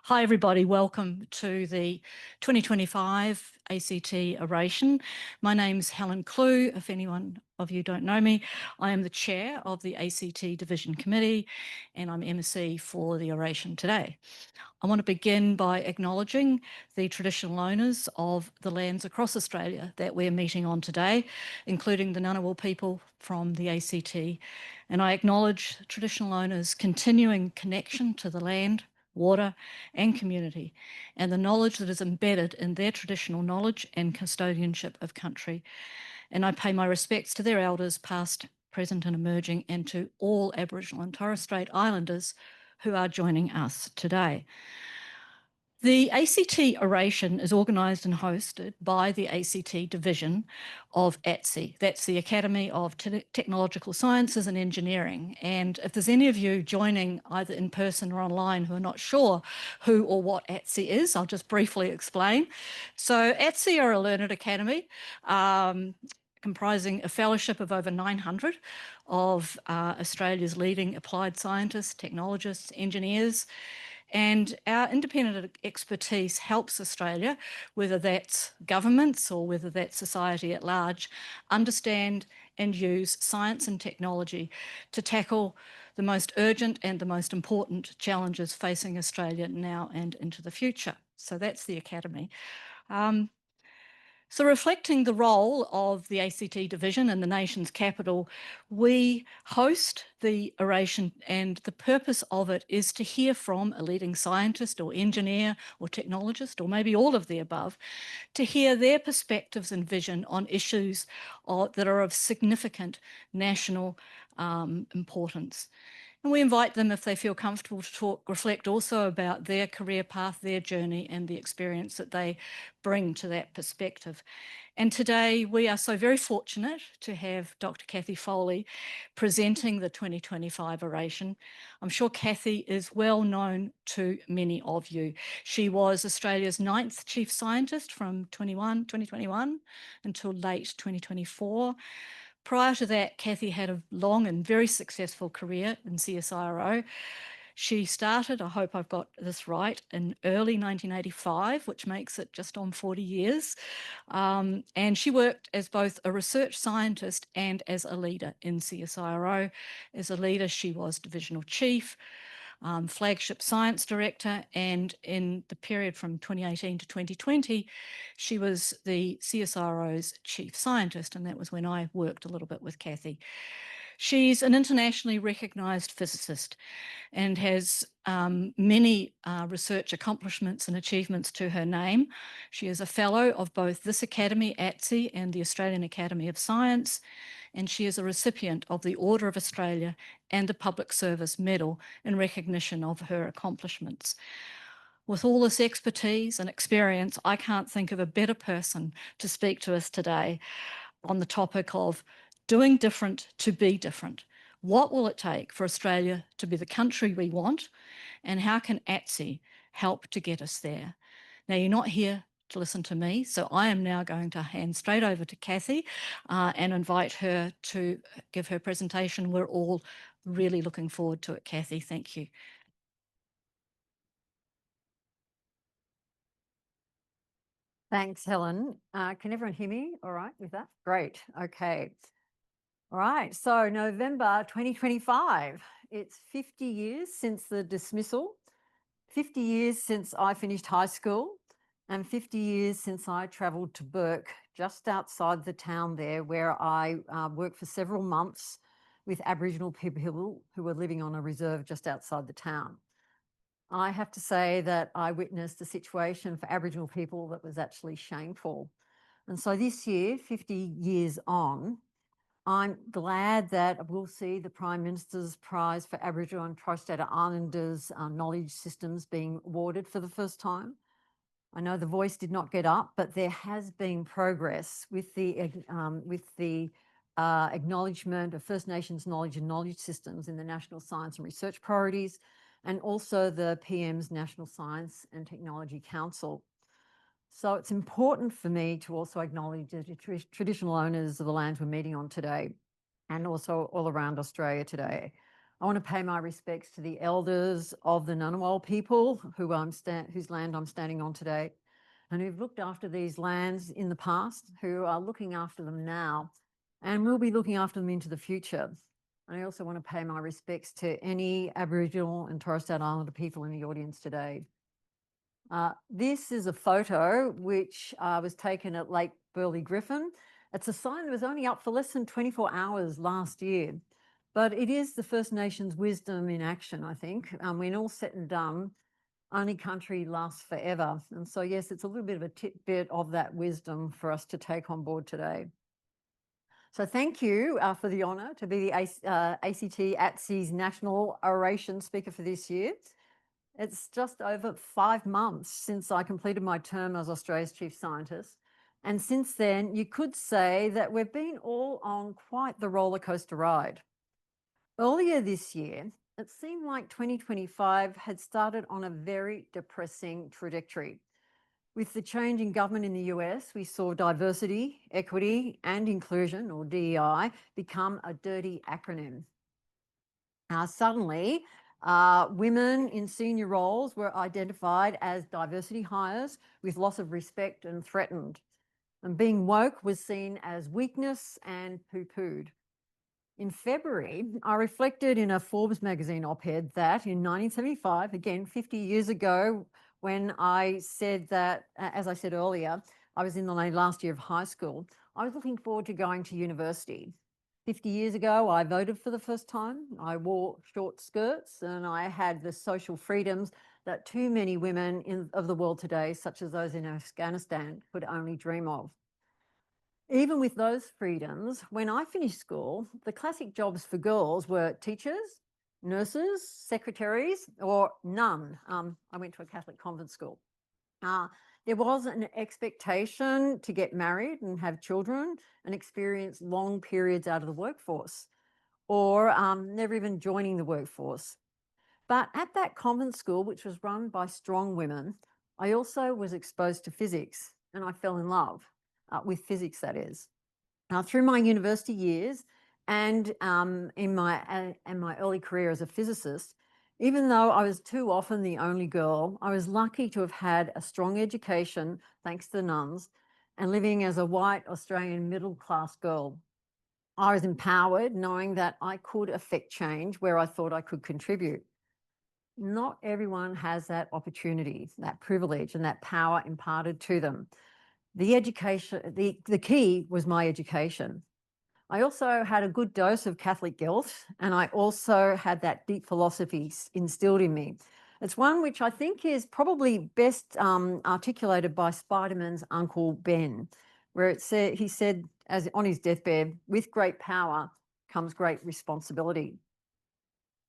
Hi everybody, welcome to the 2025 ACT Oration. My name's Helen Clue. If anyone of you don't know me, I am the chair of the ACT Division Committee and I'm MC for the Oration today. I want to begin by acknowledging the traditional owners of the lands across Australia that we're meeting on today, including the Ngunnawal people from the ACT. And I acknowledge traditional owners' continuing connection to the land, water and community, and the knowledge that is embedded in their traditional knowledge and custodianship of country. And I pay my respects to their elders, past, present and emerging, and to all Aboriginal and Torres Strait Islanders who are joining us today. The ACT Oration is organised and hosted by the ACT Division of ATSE. That's the Academy of Technological Sciences and Engineering. And if there's any of you joining either in person or online who are not sure who or what ATSE is, I'll just briefly explain. So ATSE are a learned academy comprising a fellowship of over 900 of Australia's leading applied scientists, technologists, engineers. And our independent expertise helps Australia, whether that's governments or whether that's society at large, understand and use science and technology to tackle the most urgent and the most important challenges facing Australia now and into the future. So that's the Academy. So reflecting the role of the ACT Division in the nation's capital, we host the Oration, and the purpose of it is to hear from a leading scientist or engineer or technologist, or maybe all of the above, to hear their perspectives and vision on issues that are of significant national importance. And we invite them, if they feel comfortable, to reflect also about their career path, their journey, and the experience that they bring to that perspective. And today we are so very fortunate to have Dr Cathy Foley presenting the 2025 Oration. I'm sure Cathy is well known to many of you. She was Australia's 9th Chief Scientist from 2021 until late 2024. Prior to that, Cathy had a long and very successful career in CSIRO. She started, I hope I've got this right, in early 1985, which makes it just on 40 years. And she worked as both a research scientist and as a leader in CSIRO. As a leader, she was divisional chief, flagship science director, and in the period from 2018 to 2020, she was the CSIRO's chief scientist, and that was when I worked a little bit with Cathy. She's an internationally recognised physicist and has many research accomplishments and achievements to her name. She is a fellow of both this Academy, ATSE, and the Australian Academy of Science, and she is a recipient of the Order of Australia and the Public Service Medal in recognition of her accomplishments. With all this expertise and experience, I can't think of a better person to speak to us today on the topic of doing different to be different. What will it take for Australia to be the country we want, and how can ATSE help to get us there? Now, you're not here to listen to me, so I am now going to hand straight over to Cathy and invite her to give her presentation. We're all really looking forward to it. Cathy, thank you. Thanks, Helen. Can everyone hear me all right with that? Great. Okay. All right. So November 2025, it's 50 years since the dismissal, 50 years since I finished high school, and 50 years since I travelled to Bourke, just outside the town there, where I worked for several months with Aboriginal people who were living on a reserve just outside the town. I have to say that I witnessed a situation for Aboriginal people that was actually shameful. And so this year, 50 years on, I'm glad that we'll see the Prime Minister's Prize for Aboriginal and Torres Strait Islanders knowledge systems being awarded for the first time. I know the voice did not get up, but there has been progress with the acknowledgement of First Nations knowledge and knowledge systems in the National Science and Research Priorities, and also the PM's National Science and Technology Council. So it's important for me to also acknowledge the traditional owners of the lands we're meeting on today, and also all around Australia today. I want to pay my respects to the elders of the Ngunnawal people whose land I'm standing on today, and who've looked after these lands in the past, who are looking after them now, and will be looking after them into the future. And I also want to pay my respects to any Aboriginal and Torres Strait Islander people in the audience today. This is a photo which was taken at Lake Burley Griffin. It's a sign that was only up for less than 24 hours last year, but it is the First Nations wisdom in action, I think. When all said and done, only country lasts forever. And so, yes, it's a little bit of a tidbit of that wisdom for us to take on board today. So thank you for the honour to be the ACT ATSE's National Oration Speaker for this year. It's just over 5 months since I completed my term as Australia's Chief Scientist. And since then, you could say that we've been all on quite the roller coaster ride. Earlier this year, it seemed like 2025 had started on a very depressing trajectory. With the change in government in the US, we saw diversity, equity, and inclusion, or DEI, become a dirty acronym. Suddenly, women in senior roles were identified as diversity hires with loss of respect and threatened. And being woke was seen as weakness and poo-pooed. In February, I reflected in a Forbes magazine op-ed that in 1975, again, 50 years ago, when I said that, as I said earlier, I was in the last year of high school, I was looking forward to going to university. 50 years ago, I voted for the first time. I wore short skirts and I had the social freedoms that too many women of the world today, such as those in Afghanistan, could only dream of. Even with those freedoms, when I finished school, the classic jobs for girls were teachers, nurses, secretaries, or none. I went to a Catholic convent school. There was an expectation to get married and have children and experience long periods out of the workforce, or never even joining the workforce. But at that convent school, which was run by strong women, I also was exposed to physics, and I fell in love with physics, that is. Through my university years and in my early career as a physicist, even though I was too often the only girl, I was lucky to have had a strong education, thanks to the nuns, and living as a white Australian middle-class girl. I was empowered knowing that I could affect change where I thought I could contribute. Not everyone has that opportunity, that privilege, and that power imparted to them. The key was my education. I also had a good dose of Catholic guilt, and I also had that deep philosophy instilled in me. It's one which I think is probably best articulated by Spider-Man's Uncle Ben, where he said, as on his deathbed, with great power comes great responsibility.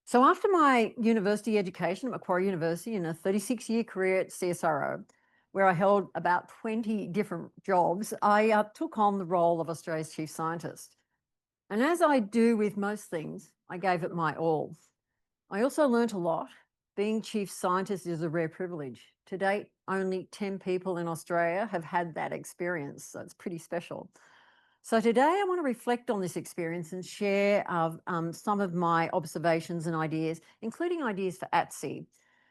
So after my university education at Macquarie University and a 36-year career at CSIRO, where I held about 20 different jobs, I took on the role of Australia's Chief Scientist. And as I do with most things, I gave it my all. I also learnt a lot. Being Chief Scientist is a rare privilege. To date, only 10 people in Australia have had that experience, so it's pretty special. So today I want to reflect on this experience and share some of my observations and ideas, including ideas for ATSE.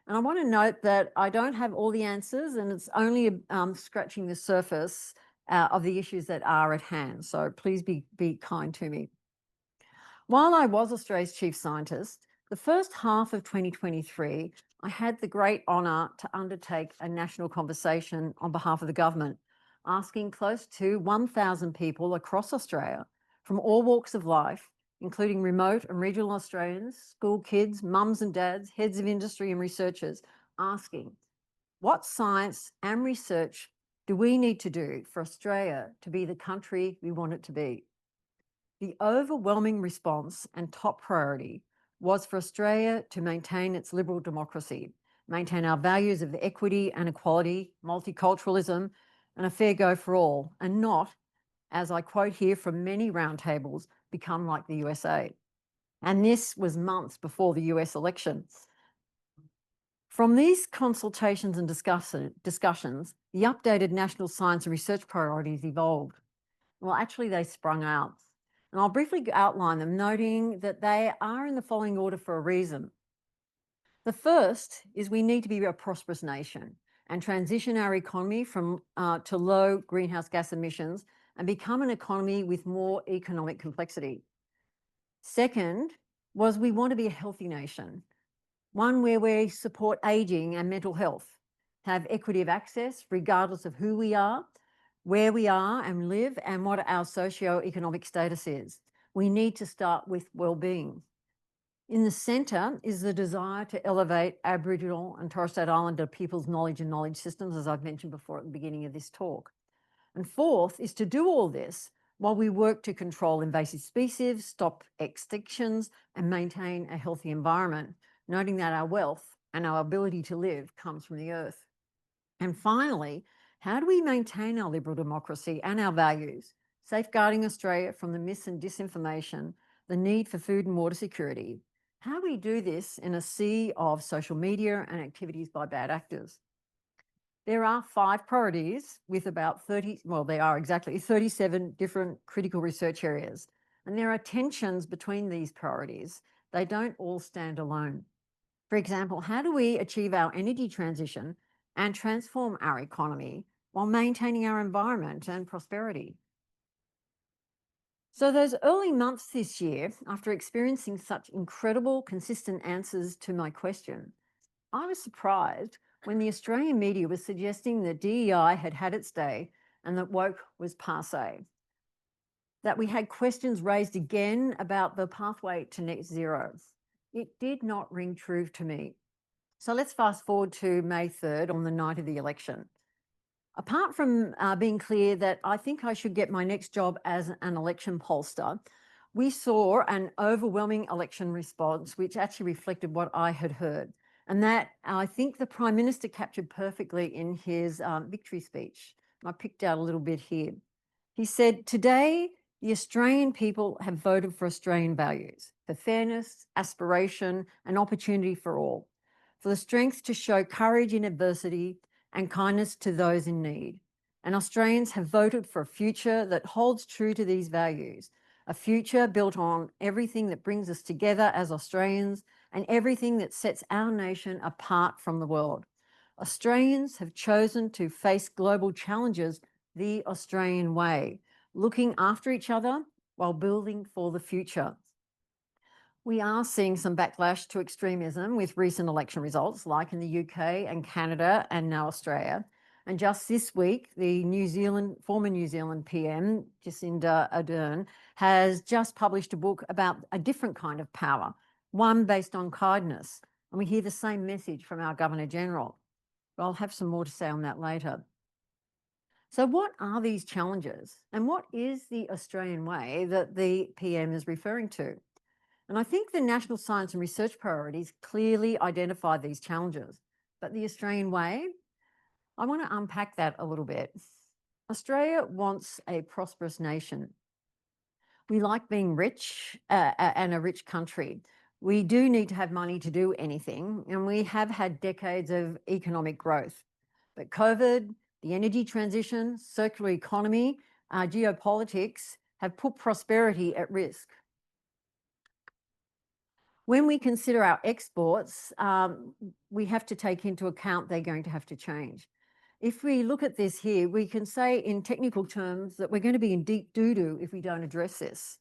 And I want to note that I don't have all the answers, and it's only scratching the surface of the issues that are at hand. So please be kind to me. While I was Australia's Chief Scientist, the first half of 2023, I had the great honour to undertake a national conversation on behalf of the government, asking close to 1,000 people across Australia from all walks of life, including remote and regional Australians, school kids, mums and dads, heads of industry and researchers, asking, what science and research do we need to do for Australia to be the country we want it to be? The overwhelming response and top priority was for Australia to maintain its liberal democracy, maintain our values of equity and equality, multiculturalism, and a fair go for all, and not, as I quote here from many roundtables, become like the USA. And this was months before the US election. From these consultations and discussions, the updated national science and research priorities evolved. Well, actually, they sprung out. And I'll briefly outline them, noting that they are in the following order for a reason. The first is we need to be a prosperous nation and transition our economy to low greenhouse gas emissions and become an economy with more economic complexity. Second was we want to be a healthy nation, one where we support aging and mental health, have equity of access regardless of who we are, where we are and live, and what our socio-economic status is. We need to start with well-being. In the centre is the desire to elevate Aboriginal and Torres Strait Islander people's knowledge and knowledge systems, as I've mentioned before at the beginning of this talk. And fourth is to do all this while we work to control invasive species, stop extinctions, and maintain a healthy environment, noting that our wealth and our ability to live comes from the earth. And finally, how do we maintain our liberal democracy and our values, safeguarding Australia from the myths and disinformation, the need for food and water security? How do we do this in a sea of social media and activities by bad actors? There are 5 priorities with about 30, well, there are exactly 37 different critical research areas. And there are tensions between these priorities. They don't all stand alone. For example, how do we achieve our energy transition and transform our economy while maintaining our environment and prosperity? So those early months this year, after experiencing such incredible, consistent answers to my question, I was surprised when the Australian media was suggesting that DEI had had its day and that woke was passé. That we had questions raised again about the pathway to net zero. It did not ring true to me. So let's fast forward to May 3rd on the night of the election. Apart from being clear that I think I should get my next job as an election pollster, we saw an overwhelming election response, which actually reflected what I had heard. And that I think the Prime Minister captured perfectly in his victory speech. I picked out a little bit here. He said, "Today, the Australian people have voted for Australian values, for fairness, aspiration, and opportunity for all, for the strength to show courage in adversity and kindness to those in need. And Australians have voted for a future that holds true to these values, a future built on everything that brings us together as Australians and everything that sets our nation apart from the world. Australians have chosen to face global challenges the Australian way, looking after each other while building for the future." We are seeing some backlash to extremism with recent election results, like in the UK and Canada and now Australia. And just this week, the former New Zealand PM, Jacinda Ardern, has just published a book about a different kind of power, one based on kindness. And we hear the same message from our Governor General. But I'll have some more to say on that later. So what are these challenges? And what is the Australian way that the PM is referring to? And I think the national science and research priorities clearly identify these challenges. But the Australian way, I want to unpack that a little bit. Australia wants a prosperous nation. We like being rich and a rich country. We do need to have money to do anything, and we have had decades of economic growth. But COVID, the energy transition, circular economy, geopolitics have put prosperity at risk. When we consider our exports, we have to take into account they're going to have to change. If we look at this here, we can say in technical terms that we're going to be in deep doo-doo if we don't address this.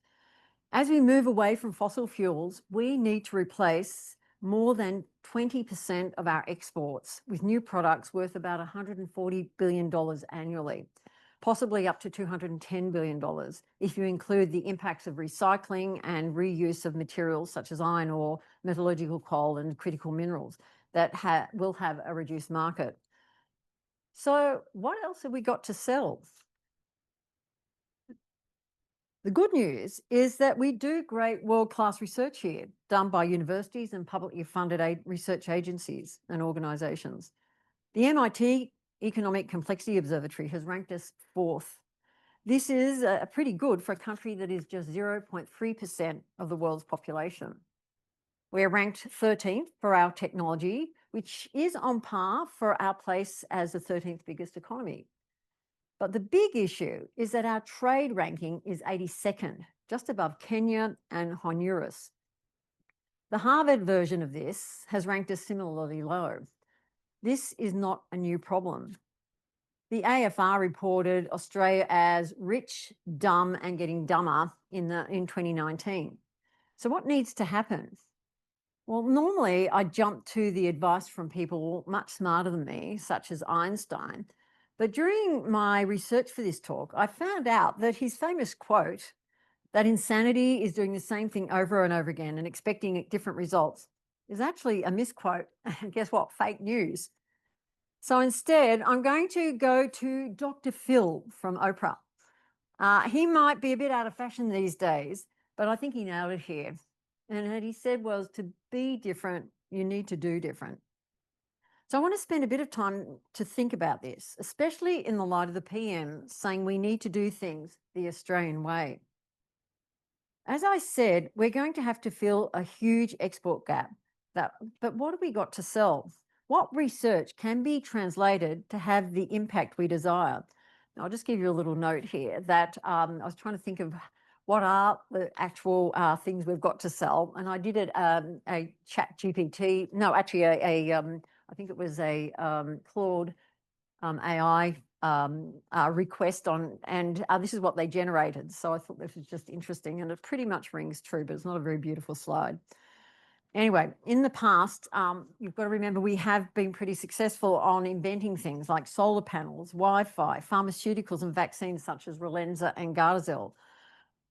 As we move away from fossil fuels, we need to replace more than 20% of our exports with new products worth about $140 billion annually, possibly up to $210 billion if you include the impacts of recycling and reuse of materials such as iron ore, metallurgical coal, and critical minerals that will have a reduced market. So what else have we got to sell? The good news is that we do great world-class research here, done by universities and publicly funded research agencies and organisations. The MIT Economic Complexity Observatory has ranked us 4th. This is pretty good for a country that is just 0.3% of the world's population. We're ranked 13th for our technology, which is on par for our place as the 13th biggest economy. But the big issue is that our trade ranking is 82nd, just above Kenya and Honduras. The Harvard version of this has ranked us similarly low. This is not a new problem. The AFR reported Australia as rich, dumb, and getting dumber in 2019. So what needs to happen? Well, normally I jump to the advice from people much smarter than me, such as Einstein. But during my research for this talk, I found out that his famous quote, that insanity is doing the same thing over and over again and expecting different results, is actually a misquote. And guess what? Fake news. So instead, I'm going to go to Dr. Phil from Oprah. He might be a bit out of fashion these days, but I think he nailed it here. And what he said was, to be different, you need to do different. So I want to spend a bit of time to think about this, especially in the light of the PM saying we need to do things the Australian way. As I said, we're going to have to fill a huge export gap. But what have we got to sell? What research can be translated to have the impact we desire? Now, I'll just give you a little note here that I was trying to think of what are the actual things we've got to sell. And I did it a chat GPT, no, actually I think it was a Claude AI request on, and this is what they generated. So I thought this was just interesting, and it pretty much rings true, but it's not a very beautiful slide. Anyway, in the past, you've got to remember we have been pretty successful on inventing things like solar panels, Wi-Fi, pharmaceuticals and vaccines such as Relenza and Gardasil,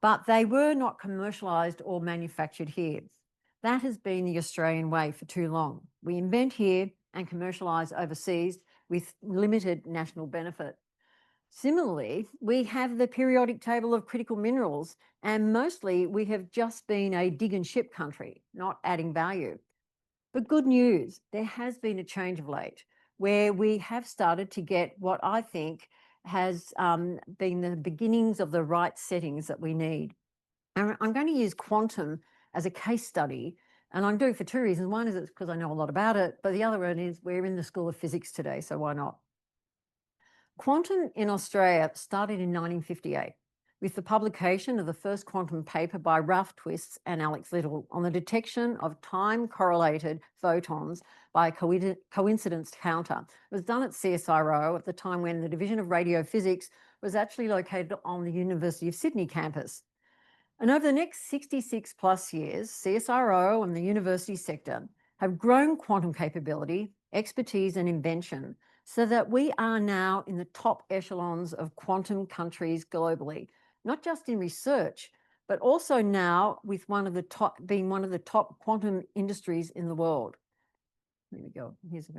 but they were not commercialised or manufactured here. That has been the Australian way for too long. We invent here and commercialise overseas with limited national benefit. Similarly, we have the periodic table of critical minerals, and mostly we have just been a dig and ship country, not adding value. But good news, there has been a change of late where we have started to get what I think has been the beginnings of the right settings that we need. And I'm going to use quantum as a case study, and I'm doing it for two reasons. One is it's because I know a lot about it, but the other one is we're in the School of Physics today, so why not? Quantum in Australia started in 1958 with the publication of the first quantum paper by Ralph Twiss and Alex Little on the detection of time-correlated photons by a coincidence counter. It was done at CSIRO at the time when the Division of Radiophysics was actually located on the University of Sydney campus. And over the next 66 plus years, CSIRO and the university sector have grown quantum capability, expertise and invention so that we are now in the top echelons of quantum countries globally, not just in research, but also now with being one of the top quantum industries in the world. There we go. Here's a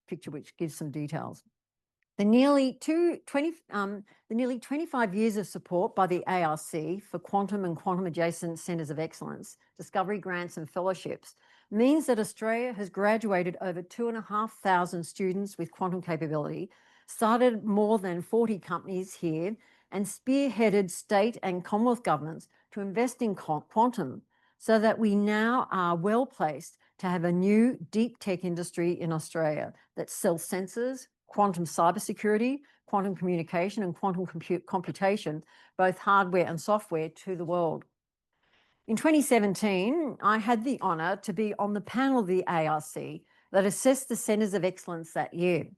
picture which gives some details. The nearly 25 years of support by the ARC for quantum and quantum adjacent centres of excellence, discovery grants and fellowships means that Australia has graduated over 2,500 students with quantum capability, started more than 40 companies here, and spearheaded state and Commonwealth governments to invest in quantum so that we now are well placed to have a new deep tech industry in Australia that sells sensors, quantum cybersecurity, quantum communication and quantum computation, both hardware and software, to the world. In 2017, I had the honour to be on the panel of the ARC that assessed the centres of excellence that year.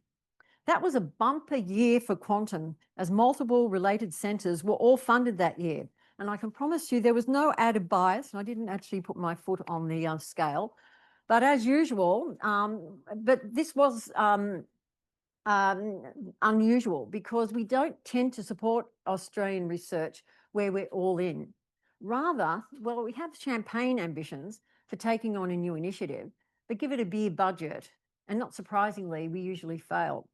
That was a bumper year for quantum, as multiple related centres were all funded that year. And I can promise you there was no added bias, and I didn't actually put my foot on the scale. But as usual, but this was unusual because we don't tend to support Australian research where we're all in. Rather, well, we have champagne ambitions for taking on a new initiative, but give it a beer budget. And not surprisingly, we usually fail.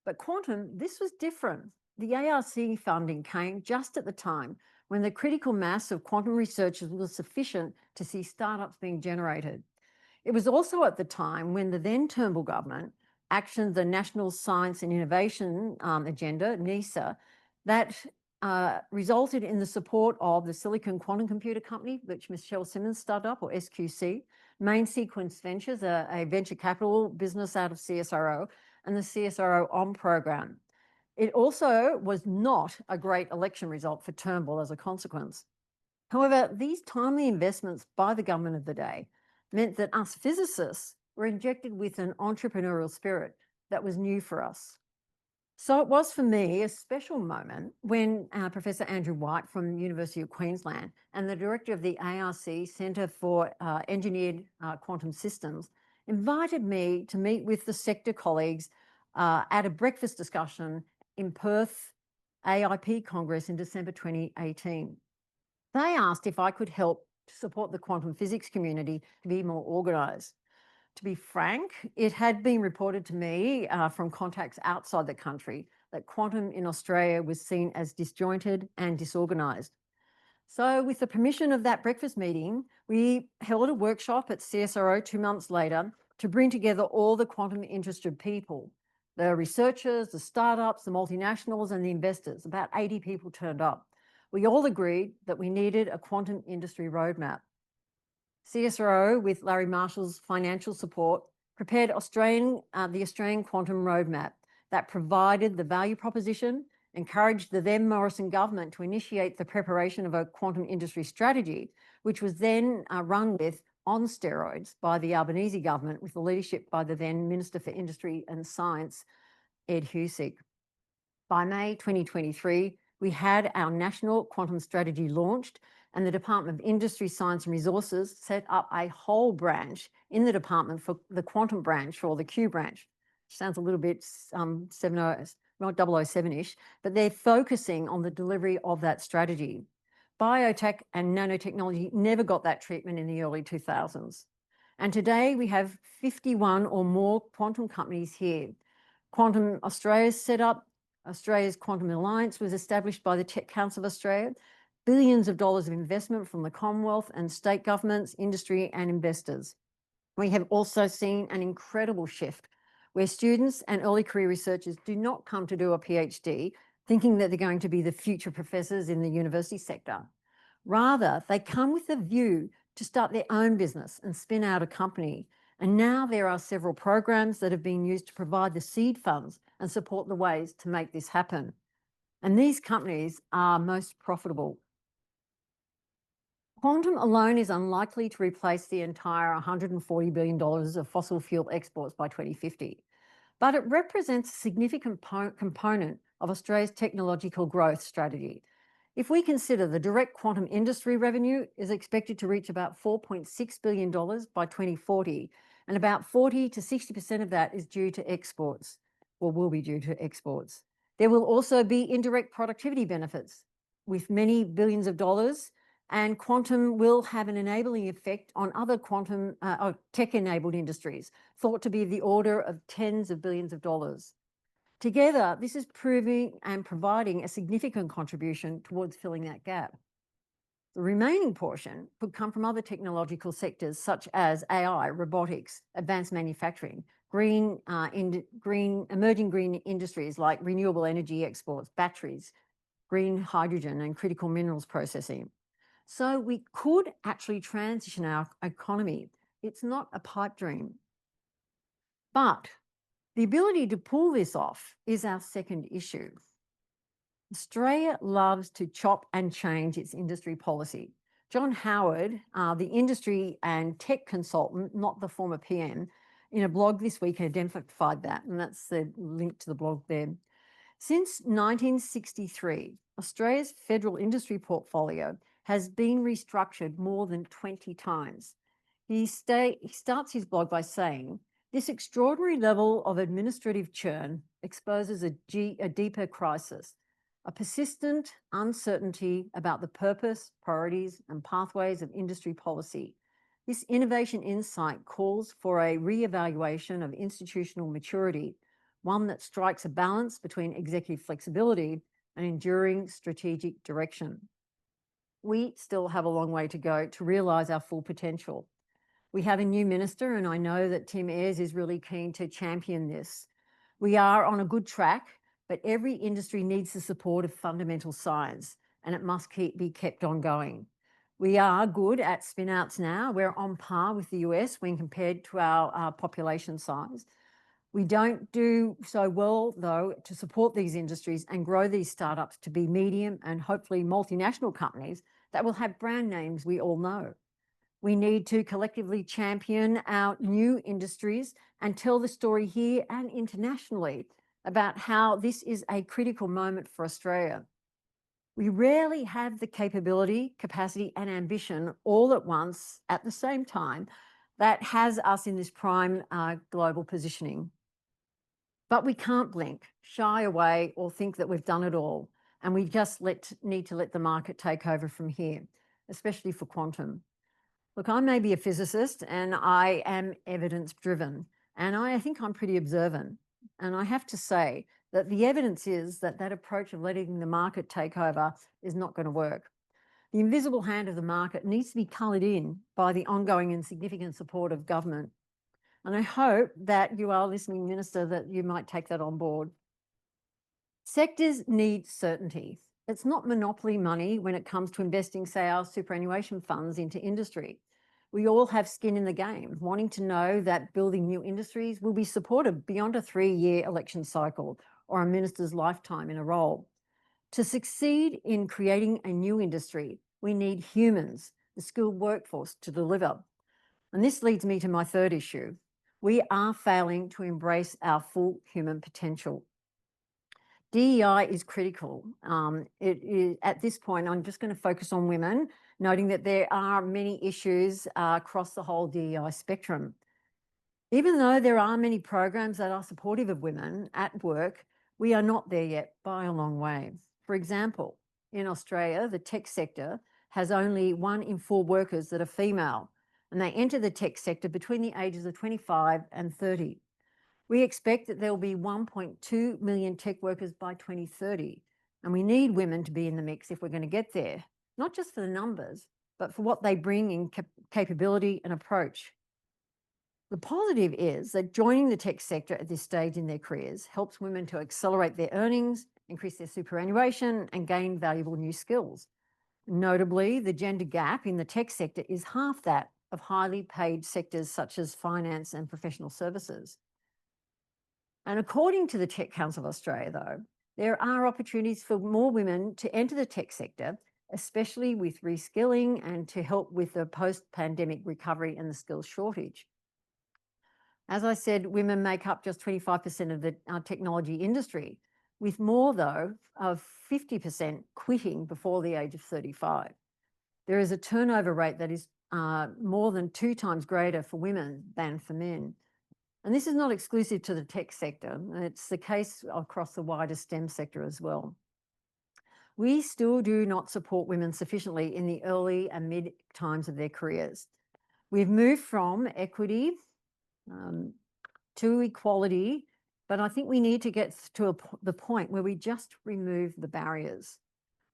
But quantum, this was different. The ARC funding came just at the time when the critical mass of quantum researchers was sufficient to see startups being generated. It was also at the time when the then Turnbull government actioned the National Science and Innovation Agenda, NISA, that resulted in the support of the Silicon Quantum Computer Company, which Michelle Simmons started up, or SQC, Main Sequence Ventures, a venture capital business out of CSIRO, and the CSIRO ON program. It also was not a great election result for Turnbull as a consequence. However, these timely investments by the government of the day meant that us physicists were injected with an entrepreneurial spirit that was new for us. So it was for me a special moment when Professor Andrew White from the University of Queensland and the director of the ARC Centre for Engineered Quantum Systems invited me to meet with the sector colleagues at a breakfast discussion in Perth AIP Congress in December 2018. They asked if I could help to support the quantum physics community to be more organised. To be frank, it had been reported to me from contacts outside the country that quantum in Australia was seen as disjointed and disorganised. So, with the permission of that breakfast meeting, we held a workshop at CSRO 2 months later to bring together all the quantum interested people, the researchers, the startups, the multinationals, and the investors. About 80 people turned up. We all agreed that we needed a quantum industry roadmap. CSRO, with Larry Marshall's financial support, prepared the Australian Quantum Roadmap that provided the value proposition, encouraged the then Morrison government to initiate the preparation of a quantum industry strategy, which was then run with on steroids by the Albanese government with the leadership by the then Minister for Industry and Science, Ed Husic. By May 2023, we had our national quantum strategy launched, and the Department of Industry, Science and Resources set up a whole branch in the department for the quantum branch, or the Q branch. Sounds a little bit 007-ish, but they're focusing on the delivery of that strategy. Biotech and nanotechnology never got that treatment in the early 2000s. And today we have 51 or more quantum companies here. Quantum Australia's set up. Australia's Quantum Alliance was established by the Tech Council of Australia. Billions of dollars of investment from the Commonwealth and state governments, industry and investors. We have also seen an incredible shift where students and early career researchers do not come to do a PhD thinking that they're going to be the future professors in the university sector. Rather, they come with a view to start their own business and spin out a company. And now there are several programs that have been used to provide the seed funds and support the ways to make this happen. And these companies are most profitable. Quantum alone is unlikely to replace the entire $140 billion of fossil fuel exports by 2050, but it represents a significant component of Australia's technological growth strategy. If we consider the direct quantum industry revenue is expected to reach about $4.6 billion by 2040, and about 40 to 60% of that is due to exports, or will be due to exports. There will also be indirect productivity benefits with many billions of dollars, and quantum will have an enabling effect on other quantum tech-enabled industries, thought to be the order of tens of billions of dollars. Together, this is proving and providing a significant contribution towards filling that gap. The remaining portion could come from other technological sectors such as AI, robotics, advanced manufacturing, emerging green industries like renewable energy exports, batteries, green hydrogen, and critical minerals processing. So we could actually transition our economy. It's not a pipe dream. But the ability to pull this off is our second issue. Australia loves to chop and change its industry policy. John Howard, the industry and tech consultant, not the former PM, in a blog this week identified that, and that's the link to the blog there. Since 1963, Australia's federal industry portfolio has been restructured more than 20 times. He starts his blog by saying, this extraordinary level of administrative churn exposes a deeper crisis, a persistent uncertainty about the purpose, priorities, and pathways of industry policy. This innovation insight calls for a re-evaluation of institutional maturity, one that strikes a balance between executive flexibility and enduring strategic direction. We still have a long way to go to realise our full potential. We have a new minister, and I know that Tim Ayres is really keen to champion this. We are on a good track, but every industry needs the support of fundamental science, and it must be kept ongoing. We are good at spin-outs now. We're on par with the US when compared to our population size. We don't do so well, though, to support these industries and grow these startups to be medium and hopefully multinational companies that will have brand names we all know. We need to collectively champion our new industries and tell the story here and internationally about how this is a critical moment for Australia. We rarely have the capability, capacity, and ambition all at once at the same time that has us in this prime global positioning. But we can't blink, shy away, or think that we've done it all. And we just need to let the market take over from here, especially for quantum. Look, I may be a physicist and I am evidence driven, and I think I'm pretty observant. And I have to say that the evidence is that that approach of letting the market take over is not going to work. The invisible hand of the market needs to be coloured in by the ongoing and significant support of government. And I hope that you are listening, Minister, that you might take that on board. Sectors need certainty. It's not monopoly money when it comes to investing, say, our superannuation funds into industry. We all have skin in the game, wanting to know that building new industries will be supported beyond a 3-year election cycle or a minister's lifetime in a role. To succeed in creating a new industry, we need humans, the skilled workforce, to deliver. And this leads me to my third issue. We are failing to embrace our full human potential. DEI is critical. At this point, I'm just going to focus on women, noting that there are many issues across the whole DEI spectrum. Even though there are many programs that are supportive of women at work, we are not there yet by a long way. For example, in Australia, the tech sector has only 1 in 4 workers that are female, and they enter the tech sector between the ages of 25 and 30. We expect that there will be 1.2 million tech workers by 2030, and we need women to be in the mix if we're going to get there, not just for the numbers, but for what they bring in capability and approach. The positive is that joining the tech sector at this stage in their careers helps women to accelerate their earnings, increase their superannuation, and gain valuable new skills. Notably, the gender gap in the tech sector is half that of highly paid sectors such as finance and professional services. And according to the Tech Council of Australia, though, there are opportunities for more women to enter the tech sector, especially with reskilling and to help with the post-pandemic recovery and the skills shortage. As I said, women make up just 25% of the technology industry, with more, though, of 50% quitting before the age of 35. There is a turnover rate that is more than 2 times greater for women than for men. And this is not exclusive to the tech sector. It's the case across the wider STEM sector as well. We still do not support women sufficiently in the early and mid times of their careers. We've moved from equity to equality, but I think we need to get to the point where we just remove the barriers.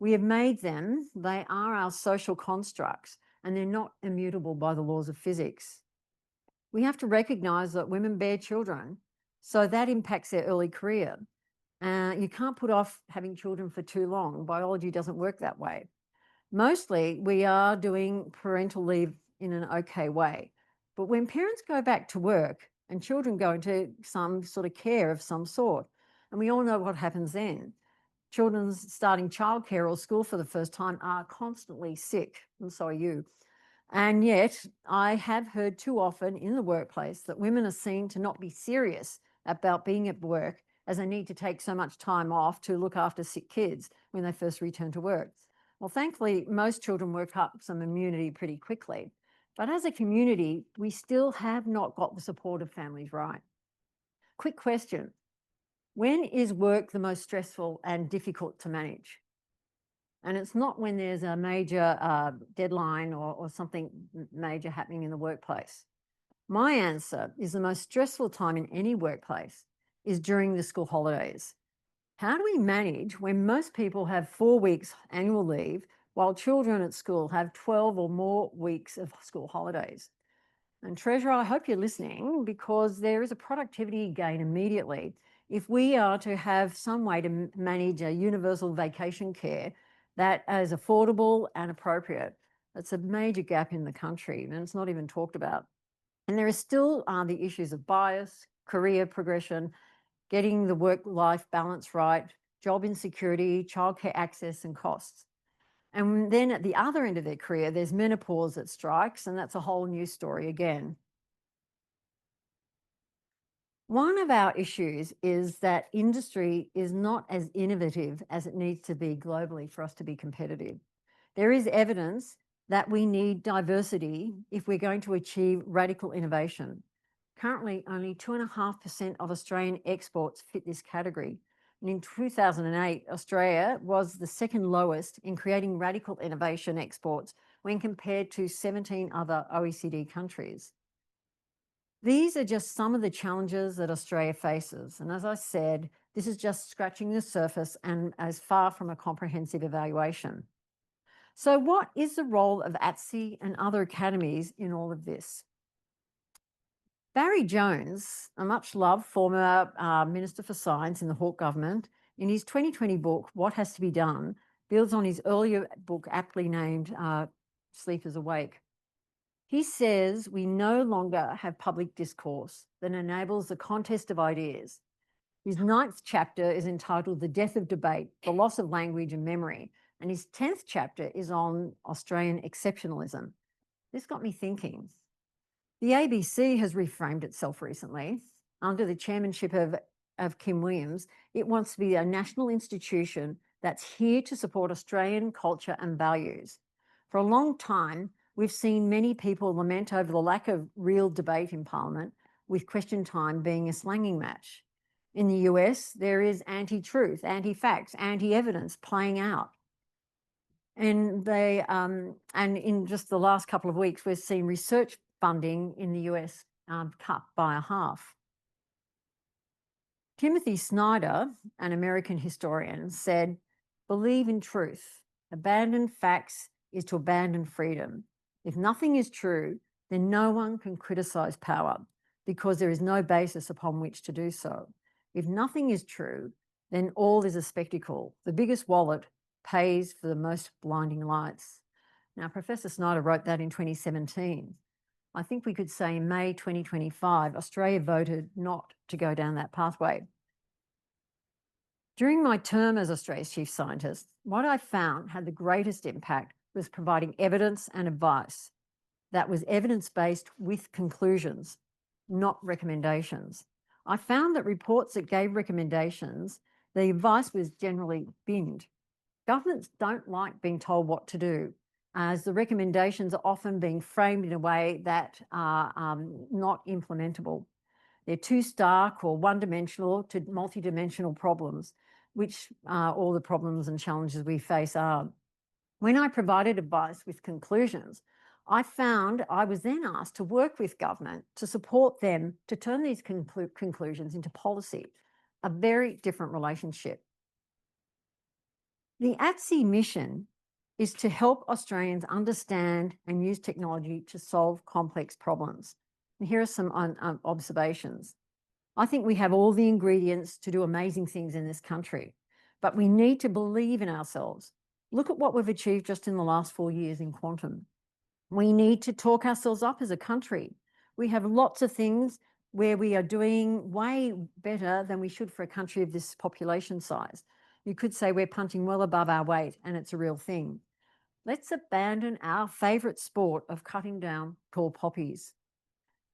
We have made them, they are our social constructs, and they're not immutable by the laws of physics. We have to recognise that women bear children, so that impacts their early career. You can't put off having children for too long. Biology doesn't work that way. Mostly, we are doing parental leave in an okay way. But when parents go back to work and children go into some sort of care of some sort, and we all know what happens then. Children starting childcare or school for the first time are constantly sick, and so are you. And yet, I have heard too often in the workplace that women are seen to not be serious about being at work, as they need to take so much time off to look after sick kids when they first return to work. Well, thankfully, most children work up some immunity pretty quickly. But as a community, we still have not got the support of families right. Quick question. When is work the most stressful and difficult to manage? And it's not when there's a major deadline or something major happening in the workplace. My answer is the most stressful time in any workplace is during the school holidays. How do we manage when most people have 4 weeks annual leave while children at school have 12 or more weeks of school holidays? And Treasurer, I hope you're listening, because there is a productivity gain immediately if we are to have some way to manage a universal vacation care that is affordable and appropriate. That's a major gap in the country, and it's not even talked about. And there are still the issues of bias, career progression, getting the work-life balance right, job insecurity, childcare access and costs. And then at the other end of their career, there's menopause that strikes, and that's a whole new story again. One of our issues is that industry is not as innovative as it needs to be globally for us to be competitive. There is evidence that we need diversity if we're going to achieve radical innovation. Currently, only 2.5% of Australian exports fit this category. And in 2008, Australia was the second lowest in creating radical innovation exports when compared to 17 other OECD countries. These are just some of the challenges that Australia faces. And as I said, this is just scratching the surface and as far from a comprehensive evaluation. So what is the role of ATSE and other academies in all of this? Barry Jones, a much loved former Minister for Science in the Hawke government, in his 2020 book, What Has to Be Done, builds on his earlier book aptly named Sleepers Awake. He says we no longer have public discourse that enables the contest of ideas. His 9th chapter is entitled The Death of Debate, the Loss of Language and Memory, and his 10th chapter is on Australian exceptionalism. This got me thinking. The ABC has reframed itself recently. Under the chairmanship of Kim Williams, it wants to be a national institution that's here to support Australian culture and values. For a long time, we've seen many people lament over the lack of real debate in Parliament, with question time being a slanging match. In the US, there is anti-truth, anti-facts, anti-evidence playing out. And in just the last couple of weeks, we've seen research funding in the US cut by a half. Timothy Snyder, an American historian, said, "Believe in truth. Abandon facts is to abandon freedom. If nothing is true, then no one can criticize power because there is no basis upon which to do so. If nothing is true, then all is a spectacle. The biggest wallet pays for the most blinding lights." Now, Professor Snyder wrote that in 2017. I think we could say in May 2025, Australia voted not to go down that pathway. During my term as Australia's chief scientist, what I found had the greatest impact was providing evidence and advice that was evidence-based with conclusions, not recommendations. I found that reports that gave recommendations, the advice was generally binned. Governments don't like being told what to do, as the recommendations are often being framed in a way that are not implementable. They're too stark or one-dimensional to multi-dimensional problems, which all the problems and challenges we face are. When I provided advice with conclusions, I found I was then asked to work with government to support them to turn these conclusions into policy, a very different relationship. The ATSE mission is to help Australians understand and use technology to solve complex problems. And here are some observations. I think we have all the ingredients to do amazing things in this country, but we need to believe in ourselves. Look at what we've achieved just in the last 4 years in quantum. We need to talk ourselves up as a country. We have lots of things where we are doing way better than we should for a country of this population size. You could say we're punching well above our weight, and it's a real thing. Let's abandon our favourite sport of cutting down tall poppies.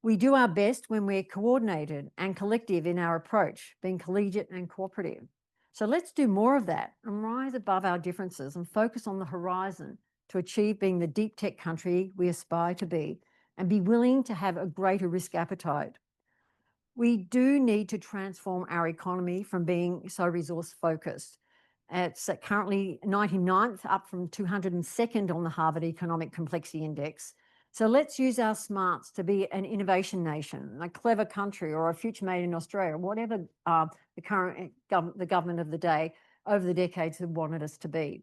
We do our best when we're coordinated and collective in our approach, being collegiate and cooperative. So let's do more of that and rise above our differences and focus on the horizon to achieve being the deep tech country we aspire to be, and be willing to have a greater risk appetite. We do need to transform our economy from being so resource focused. It's currently 99th, up from 202nd on the Harvard Economic Complexity Index. So let's use our smarts to be an innovation nation, a clever country, or a future made in Australia, whatever the government of the day over the decades have wanted us to be.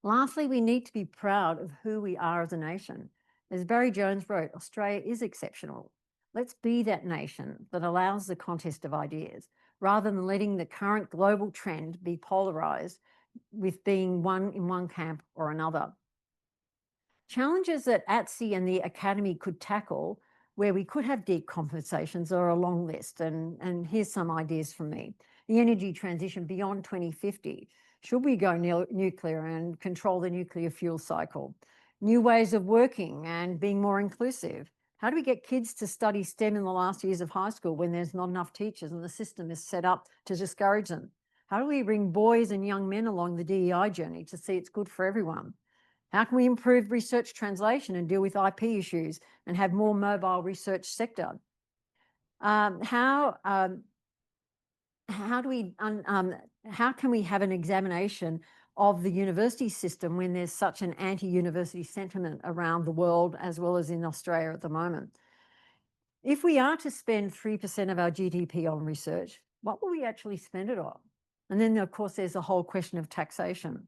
Lastly, we need to be proud of who we are as a nation. As Barry Jones wrote, Australia is exceptional. Let's be that nation that allows the contest of ideas, rather than letting the current global trend be polarized with being one in one camp or another. Challenges that ATSE and the Academy could tackle, where we could have deep conversations, are a long list, and here's some ideas from me. The energy transition beyond 2050. Should we go nuclear and control the nuclear fuel cycle? New ways of working and being more inclusive. How do we get kids to study STEM in the last years of high school when there's not enough teachers and the system is set up to discourage them? How do we bring boys and young men along the DEI journey to see it's good for everyone? How can we improve research translation and deal with IP issues and have more mobile research sector? How can we have an examination of the university system when there's such an anti-university sentiment around the world as well as in Australia at the moment? If we are to spend 3% of our GDP on research, what will we actually spend it on? And then, of course, there's the whole question of taxation.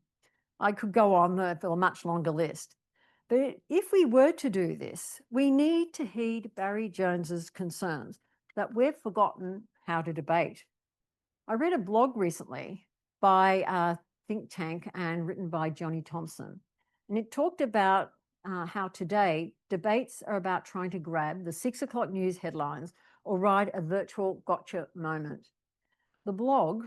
I could go on for a much longer list. But if we were to do this, we need to heed Barry Jones's concerns that we've forgotten how to debate. I read a blog recently by a think tank and written by Johnny Thompson, and it talked about how today debates are about trying to grab the 6 o'clock news headlines or ride a virtual gotcha moment. The blog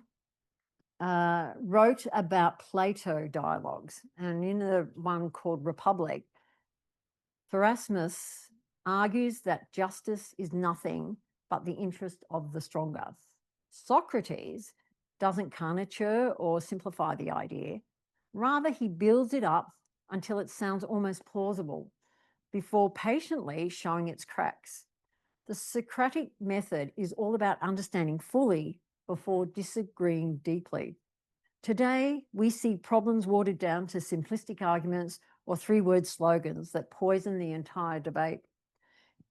wrote about Plato dialogues, and in the one called Republic, Erasmus argues that justice is nothing but the interest of the stronger. Socrates doesn't caricature or simplify the idea. Rather, he builds it up until it sounds almost plausible before patiently showing its cracks. The Socratic method is all about understanding fully before disagreeing deeply. Today, we see problems watered down to simplistic arguments or three-word slogans that poison the entire debate.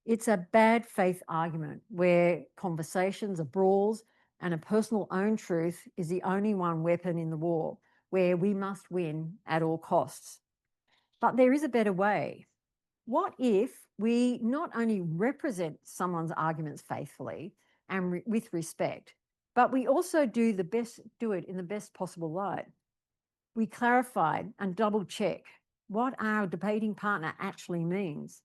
It's a bad faith argument where conversations are brawls and a personal own truth is the only one weapon in the war, where we must win at all costs. But there is a better way. What if we not only represent someone's arguments faithfully and with respect, but we also do it in the best possible light? We clarified and double check what our debating partner actually means.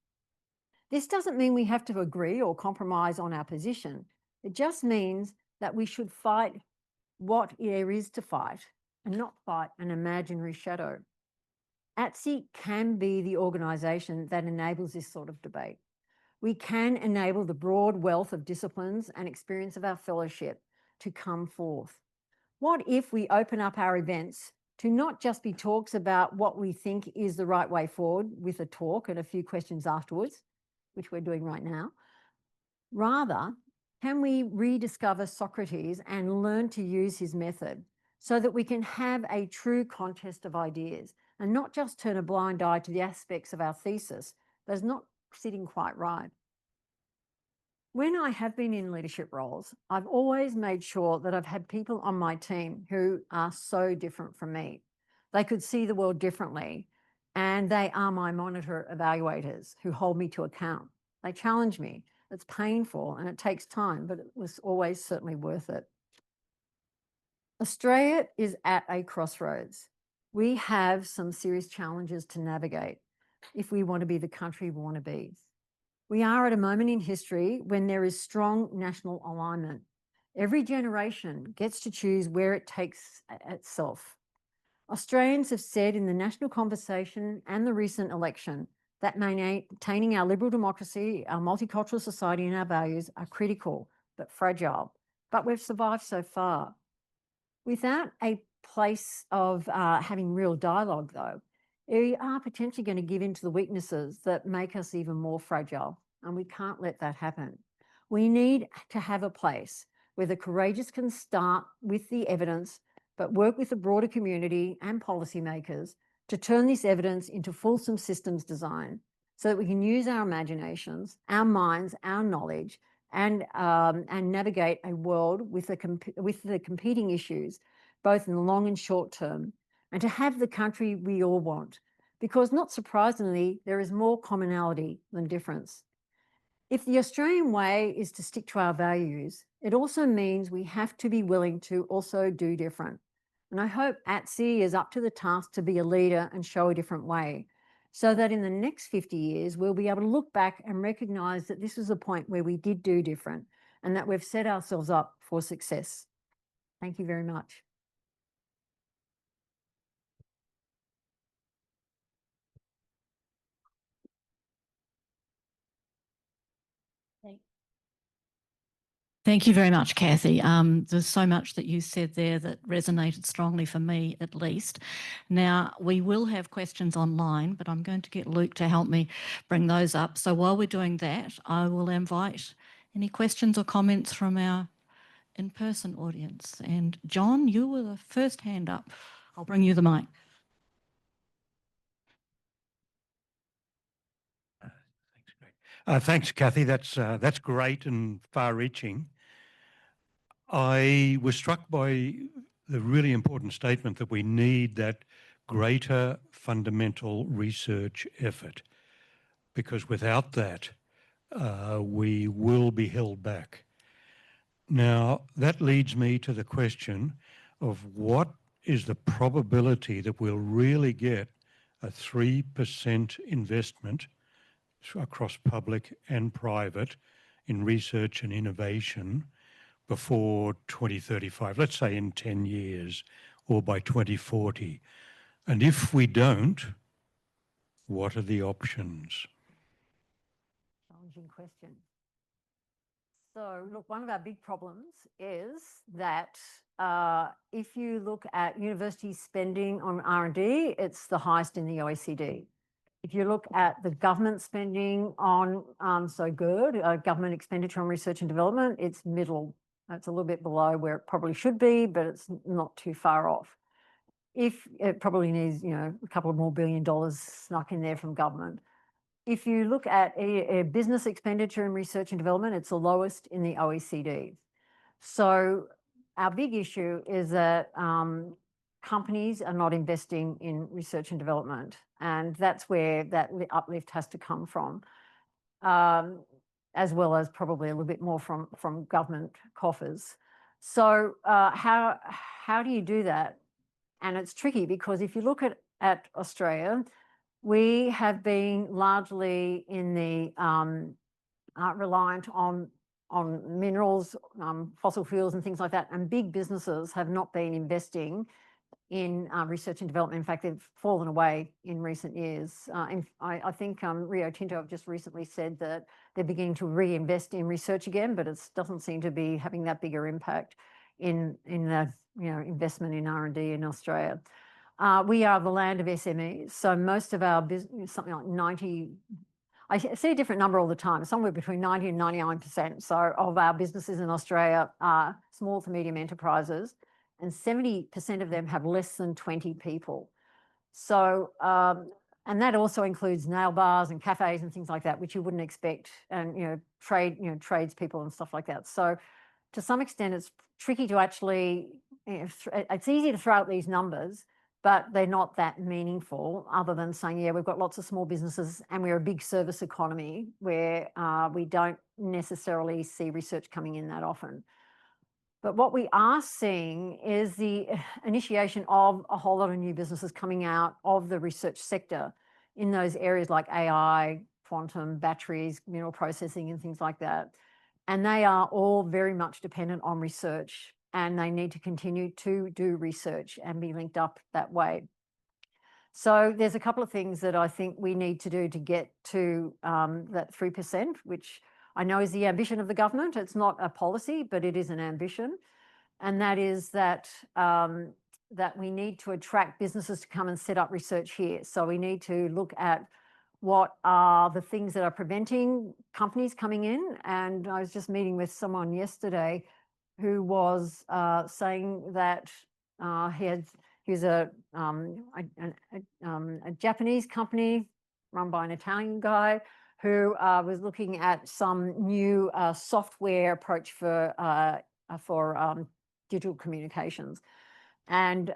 This doesn't mean we have to agree or compromise on our position. It just means that we should fight what there is to fight and not fight an imaginary shadow. ATSE can be the organisation that enables this sort of debate. We can enable the broad wealth of disciplines and experience of our fellowship to come forth. What if we open up our events to not just be talks about what we think is the right way forward with a talk and a few questions afterwards, which we're doing right now. Rather, can we rediscover Socrates and learn to use his method so that we can have a true contest of ideas and not just turn a blind eye to the aspects of our thesis that's not sitting quite right? When I have been in leadership roles, I've always made sure that I've had people on my team who are so different from me. They could see the world differently, and they are my monitor evaluators who hold me to account. They challenge me. It's painful and it takes time, but it was always certainly worth it. Australia is at a crossroads. We have some serious challenges to navigate if we want to be the country we want to be. We are at a moment in history when there is strong national alignment. Every generation gets to choose where it takes itself. Australians have said in the national conversation and the recent election that maintaining our liberal democracy, our multicultural society and our values are critical but fragile. But we've survived so far. Without a place of having real dialogue, though, we are potentially going to give in to the weaknesses that make us even more fragile, and we can't let that happen. We need to have a place where the courageous can start with the evidence, but work with the broader community and policymakers to turn this evidence into fulsome systems design so that we can use our imaginations, our minds, our knowledge, and navigate a world with the competing issues, both in the long and short term, and to have the country we all want, because not surprisingly, there is more commonality than difference. If the Australian way is to stick to our values, it also means we have to be willing to also do different. And I hope ATSE is up to the task to be a leader and show a different way, so that in the next 50 years, we'll be able to look back and recognise that this was a point where we did do different and that we've set ourselves up for success. Thank you very much. Thank you very much, Cathy. There's so much that you said there that resonated strongly for me, at least. Now, we will have questions online, but I'm going to get Luke to help me bring those up. So while we're doing that, I will invite any questions or comments from our in-person audience. And John, you were the first hand up. I'll bring you the mic. Thanks, Cathy. That's great and far-reaching. I was struck by the really important statement that we need that greater fundamental research effort, because without that, we will be held back. Now, that leads me to the question of what is the probability that we'll really get a 3% investment across public and private in research and innovation before 2035, let's say in 10 years or by 2040. And if we don't, what are the options? Challenging question. So look, one of our big problems is that if you look at university spending on R&D, it's the highest in the OECD. If you look at the government spending on government expenditure on research and development, it's middle. It's a little bit below where it probably should be, but it's not too far off. If it probably needs, a couple of more $1 billion snuck in there from government. If you look at a business expenditure in research and development, it's the lowest in the OECD. So our big issue is that companies are not investing in research and development, and that's where that uplift has to come from, as well as probably a little bit more from government coffers. So how do you do that? And it's tricky because if you look at Australia, we have been largely in the reliant on minerals, fossil fuels and things like that, and big businesses have not been investing in research and development. In fact, they've fallen away in recent years. I think Rio Tinto have just recently said that they're beginning to reinvest in research again, but it doesn't seem to be having that bigger impact in the investment in R&D in Australia. We are the land of SMEs, so most of our business, something like 90, I see a different number all the time, somewhere between 90 and 99%. So of our businesses in Australia are small to medium enterprises, and 70% of them have less than 20 people. So, and that also includes nail bars and cafes and things like that, which you wouldn't expect, and tradespeople and stuff like that. So to some extent, it's tricky to actually, it's easy to throw out these numbers, but they're not that meaningful, other than saying, yeah, we've got lots of small businesses and we're a big service economy where we don't necessarily see research coming in that often. But what we are seeing is the initiation of a whole lot of new businesses coming out of the research sector in those areas like AI, quantum, batteries, mineral processing and things like that. And they are all very much dependent on research, and they need to continue to do research and be linked up that way. So there's a couple of things that I think we need to do to get to that 3%, which I know is the ambition of the government. It's not a policy, but it is an ambition. And that is that, that we need to attract businesses to come and set up research here. So we need to look at what are the things that are preventing companies coming in. And I was just meeting with someone yesterday who was saying that he's a Japanese company run by an Italian guy who was looking at some new software approach for digital communications. And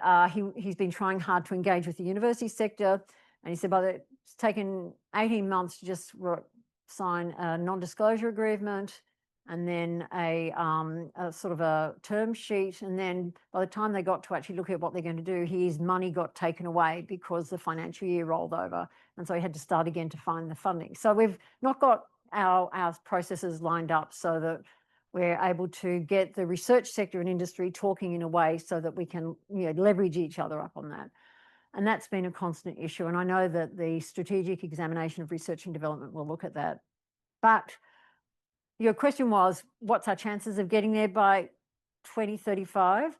he's been trying hard to engage with the university sector. And he said, it's taken 18 months to just sign a non-disclosure agreement, and then a sort of a term sheet. And then by the time they got to actually look at what they're going to do, his money got taken away because the financial year rolled over. And so he had to start again to find the funding. So we've not got our processes lined up so that we're able to get the research sector and industry talking in a way so that we can leverage each other up on that. And that's been a constant issue. And I know that the strategic examination of research and development will look at that. But your question was, what's our chances of getting there by 2035?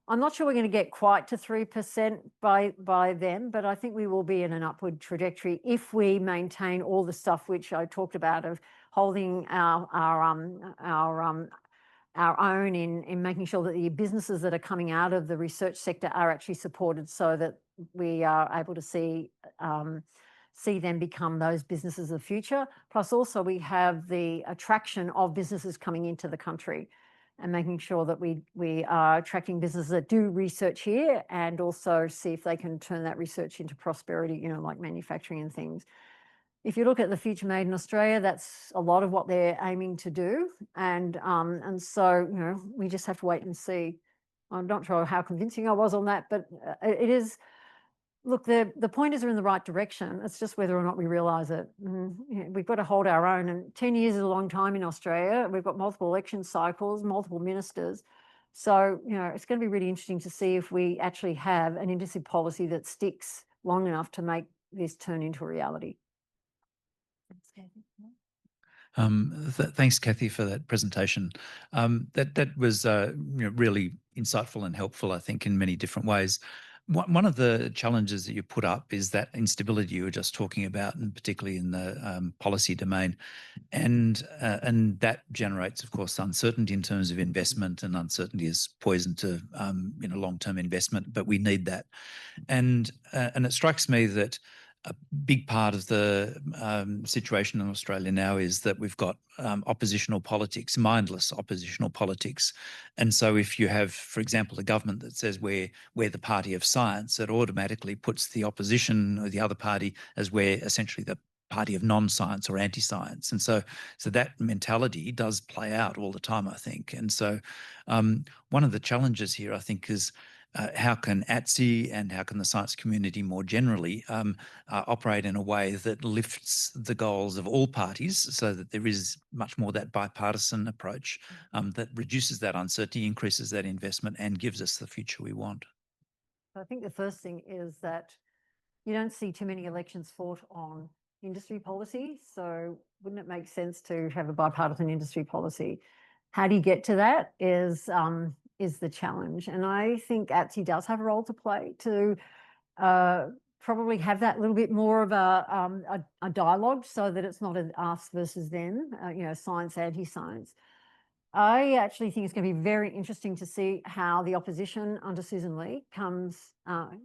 I'm not sure we're going to get quite to 3% by then, but I think we will be in an upward trajectory if we maintain all the stuff which I talked about of holding our own in making sure that the businesses that are coming out of the research sector are actually supported, so that we are able to see them become those businesses of the future. Plus also we have the attraction of businesses coming into the country and making sure that we are attracting businesses that do research here, and also see if they can turn that research into prosperity, you know, like manufacturing and things. If you look at the Future Made in Australia, that's a lot of what they're aiming to do. And so, you know, we just have to wait and see. I'm not sure how convincing I was on that, but it is, look, the pointers are in the right direction. It's just whether or not we realise it. You know, we've got to hold our own, and 10 years is a long time in Australia. We've got multiple election cycles, multiple ministers. So, you know, it's going to be really interesting to see if we actually have an industry policy that sticks long enough to make this turn into a reality. Thanks, Cathy, for that presentation. That was really insightful and helpful, I think, in many different ways. One of the challenges that you put up is that instability you were just talking about, and particularly in the policy domain, and that generates, of course, uncertainty in terms of investment, and uncertainty is poison to long-term investment. But we need that, and it strikes me that a big part of the situation in Australia now is that we've got oppositional politics, mindless oppositional politics. And so if you have, for example, a government that says we're the party of science, it automatically puts the opposition or the other party as we're essentially the party of non-science or anti-science. And so that mentality does play out all the time, I think. And so one of the challenges here, I think, is how can ATSE and how can the science community more generally operate in a way that lifts the goals of all parties, so that there is much more that bipartisan approach that reduces that uncertainty, increases that investment, and gives us the future we want? I think the first thing is that you don't see too many elections fought on industry policy. So wouldn't it make sense to have a bipartisan industry policy? How do you get to that is the challenge. And I think ATSE does have a role to play to probably have that little bit more of a dialogue, so that it's not an us versus them, science, anti-science. I actually think it's going to be very interesting to see how the opposition under Susan Lee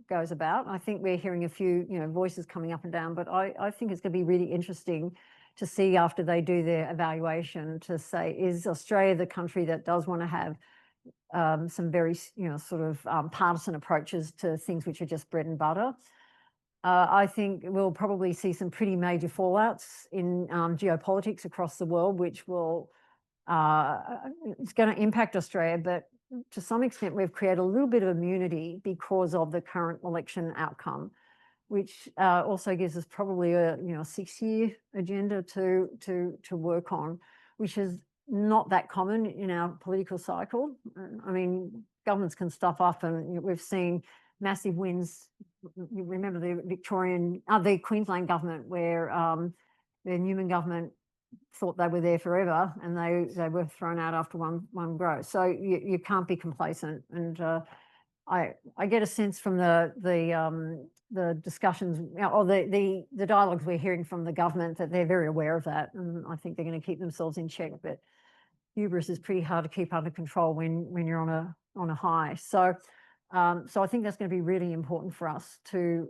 goes about. I think we're hearing a few voices coming up and down, but I think it's going to be really interesting to see after they do their evaluation, to say, is Australia the country that does want to have some very partisan approaches to things which are just bread and butter? I think we'll probably see some pretty major fallouts in geopolitics across the world, which will it's going to impact Australia, but to some extent we've created a little bit of immunity because of the current election outcome, which also gives us probably a 6-year agenda to work on, which is not that common in our political cycle. I mean, governments can stuff up, and we've seen massive wins. You remember the Queensland government, where the Newman government thought they were there forever, and they were thrown out after one grow. So you can't be complacent. And I get a sense from the discussions or the dialogues we're hearing from the government that they're very aware of that, and I think they're going to keep themselves in check. But hubris is pretty hard to keep under control when you're on a high. So I think that's going to be really important for us to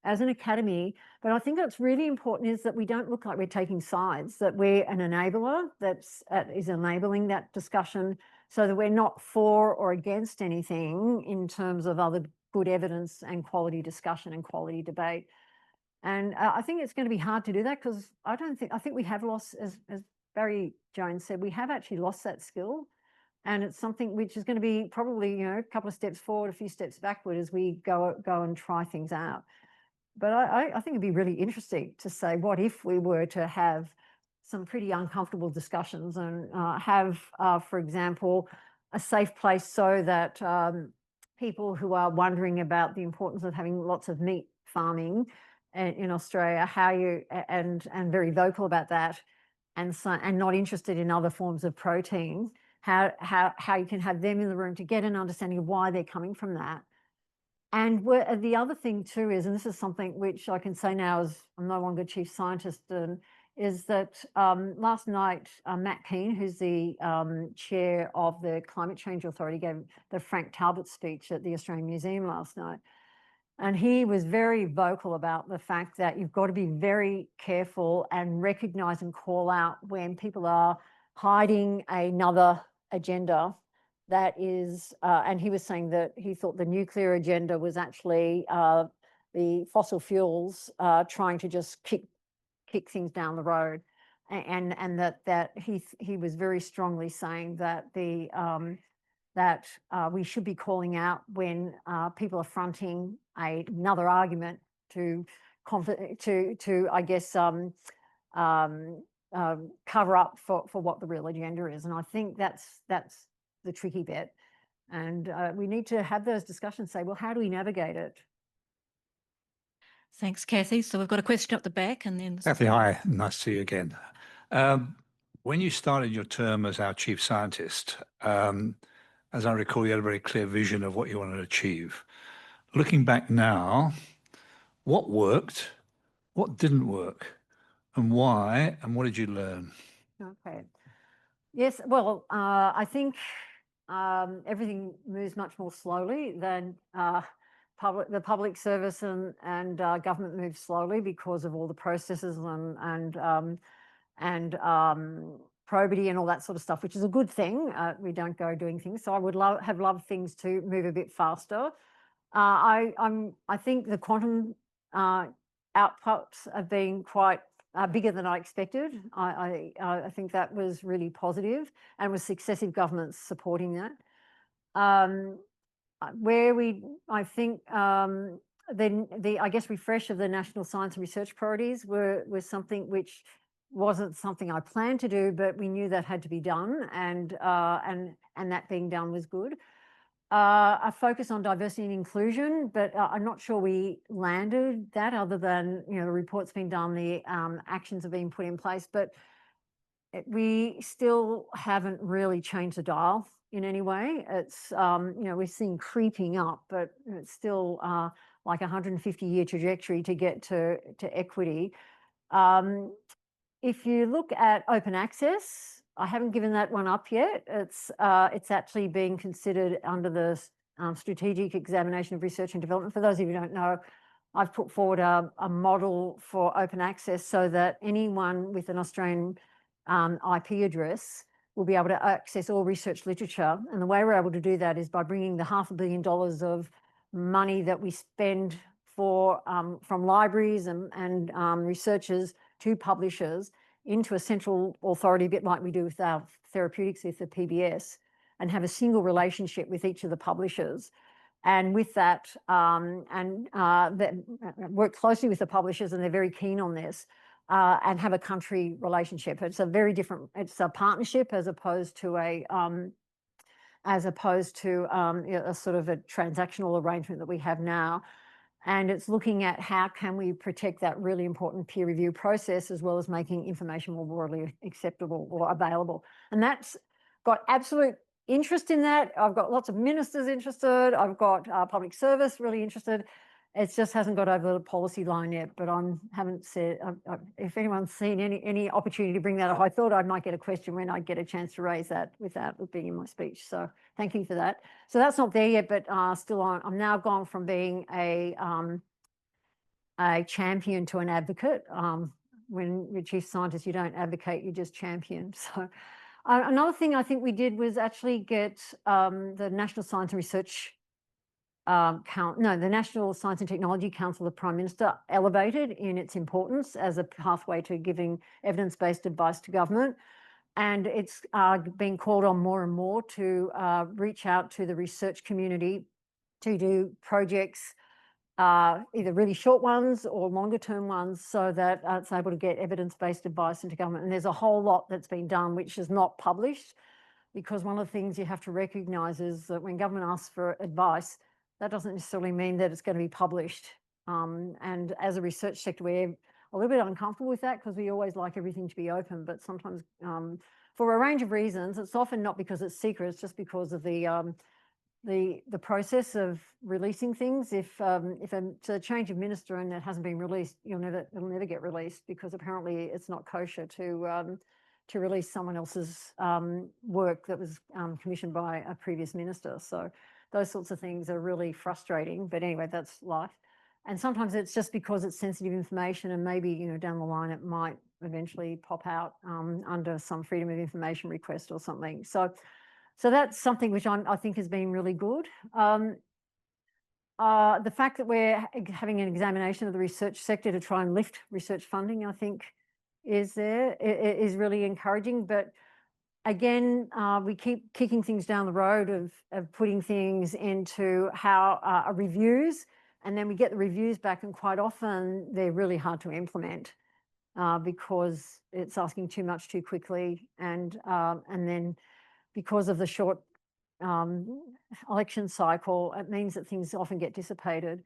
as an academy. But I think that's really important is that we don't look like we're taking sides, that we're an enabler that is enabling that discussion, so that we're not for or against anything in terms of other good evidence and quality discussion and quality debate. And I think it's going to be hard to do that, because I think we have lost, as Barry Jones said, we have actually lost that skill. And it's something which is going to be probably, a couple of steps forward, a few steps backward as we go and try things out. But I think it'd be really interesting to say, what if we were to have some pretty uncomfortable discussions and have, for example, a safe place so that people who are wondering about the importance of having lots of meat farming in Australia, and very vocal about that, and not interested in other forms of protein, how you can have them in the room to get an understanding of why they're coming from that. And the other thing too is, and this is something which I can say now as I'm no longer chief scientist, is that last night, Matt Keane, who's the chair of the Climate Change Authority, gave the Frank Talbot speech at the Australian Museum last night. And he was very vocal about the fact that you've got to be very careful and recognise and call out when people are hiding another agenda that is, and he was saying that he thought the nuclear agenda was actually the fossil fuels trying to just kick things down the road, and that he was very strongly saying that we should be calling out when people are fronting another argument to I guess cover up for what the real agenda is. And I think that's the tricky bit. And we need to have those discussions, say, well, how do we navigate it? Thanks, Cathy. So we've got a question up the back, and then Cathy, hi, nice to see you again. When you started your term as our chief scientist, as I recall, you had a very clear vision of what you wanted to achieve. Looking back now, what worked, what didn't work, and why, and what did you learn? Okay. Yes, well, I think everything moves much more slowly than the public service and government moves slowly because of all the processes and probity and all that sort of stuff, which is a good thing. We don't go doing things. So I would have loved things to move a bit faster. I think the quantum outputs have been quite bigger than I expected. I think that was really positive, and with successive governments supporting that. I think then I guess refresh of the national science and research priorities was something which wasn't something I planned to do, but we knew that had to be done, and that being done was good. A focus on diversity and inclusion, but I'm not sure we landed that, other than, you know, the report's been done, the actions have been put in place, but we still haven't really changed the dial in any way. It's, you know, we're seeing creeping up, but it's still like a 150-year trajectory to get to equity. If you look at open access, I haven't given that one up yet. It's actually being considered under the strategic examination of research and development. For those of you who don't know, I've put forward a model for open access so that anyone with an Australian IP address will be able to access all research literature. And the way we're able to do that is by bringing the $500 million of money that we spend for from libraries and researchers to publishers into a central authority, a bit like we do with our therapeutics with the PBS, and have a single relationship with each of the publishers. And with that, work closely with the publishers, and they're very keen on this, and have a country relationship. It's a very different, it's a partnership as opposed to a you know, a sort of a transactional arrangement that we have now. And it's looking at how can we protect that really important peer review process, as well as making information more broadly acceptable or available. And that's got absolute interest in that. I've got lots of ministers interested. I've got public service really interested. It just hasn't got over the policy line yet, but haven't said, if anyone's seen any opportunity to bring that up, I thought I might get a question when I get a chance to raise that without it being in my speech. So thank you for that. So that's not there yet, but still on. I'm now gone from being a champion to an advocate. When you're chief scientist, you don't advocate, you just champion. So another thing I think we did was actually get the National Science and Research the National Science and Technology Council of the Prime Minister elevated in its importance as a pathway to giving evidence-based advice to government. And it's being called on more and more to reach out to the research community to do projects, either really short ones or longer term ones, so that it's able to get evidence-based advice into government. And there's a whole lot that's been done which is not published, because one of the things you have to recognise is that when government asks for advice, that doesn't necessarily mean that it's going to be published. And as a research sector, a little bit uncomfortable with that because we always like everything to be open, but sometimes for a range of reasons, it's often not because it's secret, it's just because of the process of releasing things. If it's a change of minister and it hasn't been released, it'll never get released because apparently it's not kosher to release someone else's work that was commissioned by a previous minister. So those sorts of things are really frustrating. But anyway, that's life. And sometimes it's just because it's sensitive information, and maybe down the line it might eventually pop out under some freedom of information request or something. So that's something which I think has been really good. The fact that we're having an examination of the research sector to try and lift research funding, I think, is really encouraging. But again, we keep kicking things down the road of putting things into how reviews, and then we get the reviews back, and quite often they're really hard to implement because it's asking too much too quickly, and then because of the short election cycle, it means that things often get dissipated.